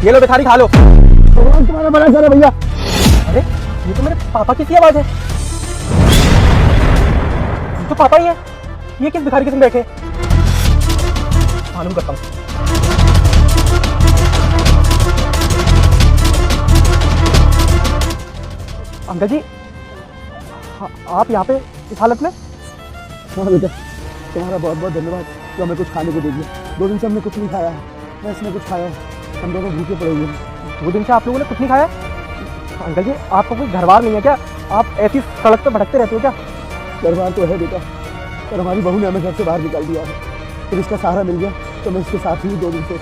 ये लो भिखारी खा लो। भगवान तुम्हारा बड़ा करे भैया। अरे ये तो मेरे पापा की सी आवाज है। ये तो पापा ही है। ये किस भिखारी के संग बैठे? मालूम करता हूँ। अंकल जी आप यहाँ पे इस हालत में? हाँ बेटा, तुम्हारा बहुत बहुत धन्यवाद जो हमें कुछ खाने को दे दिया। 2 दिन से हमने कुछ नहीं खाया है, मैं इसमें कुछ खाया है, हम दोनों भूखे पड़े हुए हैं। 2 दिन से आप लोगों ने कुछ नहीं खाया? अंकल जी आपका कोई घर बार नहीं है क्या? आप ऐसी सड़क पे भटकते रहते हो क्या? घर बार तो है बेटा, पर हमारी बहू ने हमें घर से बाहर निकाल दिया है। फिर इसका सहारा मिल गया तो मैं इसके साथ ही 2 दिन से।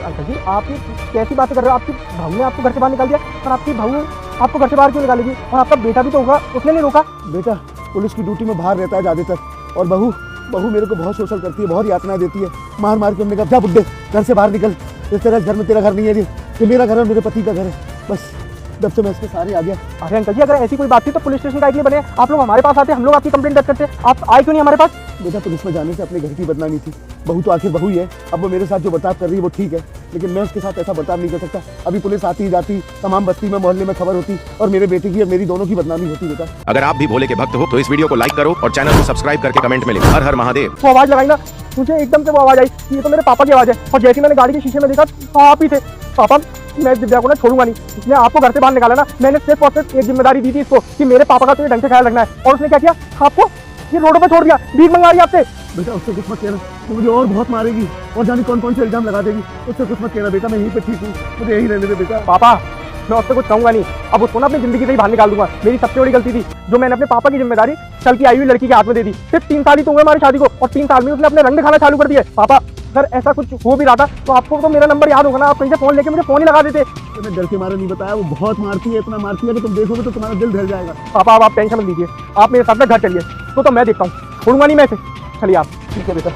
अंकल जी आप ये कैसी बातें कर रहे हो? आपकी बहू ने आपको घर से बाहर निकाल दिया, और आपकी बहू आपको घर से बाहर क्यों निकालेगी? और आपका बेटा भी तो होगा, उसने नहीं रोका? बेटा पुलिस की ड्यूटी में बाहर रहता है ज़्यादातर, और बहू मेरे को बहुत शोषण करती है, बहुत यातना देती है। मार मार के हमने कहा जा बुड्ढे घर से बाहर निकल, इस तरह घर में तेरा घर नहीं है, ये मेरा घर है, मेरे पति का घर है। बस जब से मैं इसके सहारे आ गया। अरे अंकल जी अगर ऐसी कोई बात थी तो पुलिस स्टेशन का लिए बने, आप लोग हमारे पास आते, हम लोग आपकी कंप्लेंट दर्ज करते। आप आए क्यों नहीं हमारे पास? बेटा पुलिस में जाने से अपने घर की बदनामी थी। बहू तो आखिर बहू ही है, अब वो मेरे साथ जो बर्ताव कर रही है वो ठीक है, लेकिन मैं उसके साथ ऐसा बर्ताव नहीं कर सकता। अभी पुलिस आती ही जाती, तमाम बस्ती में मोहल्ले में खबर होती, और मेरे बेटे की और मेरी दोनों की बदनामी होती। बेटा अगर आप भी भोले के भक्त हो तो इस वीडियो को लाइक करो और चैनल को सब्सक्राइब करके कमेंट में लिखो हर हर महादेव। वो आवाज लगाई ना, मुझे एकदम से वो आवाज आई, ये तो मेरे पापा की आवाज है। और जैसे मैंने गाड़ी के शीशे में देखा आप ही थे। पापा मैं इस दिव्या को ना छोड़ूंगा नहीं, इसने आपको घर से बाहर निकाला ना, मैंने सिर्फ और सिर्फ एक जिम्मेदारी दी थी इसको कि मेरे पापा का तो ढंग से ख्याल रखना है, और उसने क्या किया? आपको ये रोडों पे छोड़ दिया, भीख मंगा रही है आपसे। बेटा उससे कुछ मत कहना, वो मुझे और बहुत मारेगी और जाने कौन कौन से इल्जाम लगा देगी। उससे कुछ मत कहना बेटा, मैं यहीं पे ठीक हूँ, मुझे यहीं रहने दे बेटा। पापा मैं उससे कुछ कहूंगा नहीं, अब उसको ना अपनी जिंदगी से ही बाहर निकाल दूंगा। मेरी सबसे बड़ी गलती थी जो मैंने अपने पापा की जिम्मेदारी कल की आई हुई लड़की के हाथ में दे दी। सिर्फ 3 साल ही तो हुए हमारी शादी को, और 3 साल में उसने अपने रंग दिखाना चालू कर दिया। पापा अगर ऐसा कुछ हो भी रहा था तो आपको तो मेरा नंबर याद होगा ना, आप कहीं से फोन लेके मुझे फोन ही लगा देते। मैंने डर के मारे नहीं बताया, वो बहुत मारती है, इतना मारती है कि तुम देखोगे तो तुम्हारा दिल दहल जाएगा। पापा अब आप टेंशन मत लीजिए, आप मेरे साथ में घर चलिए, तो मैं देखता हूँ, छोड़ूंगा नहीं मैं इसे। चलिए आप। ठीक है बेटा।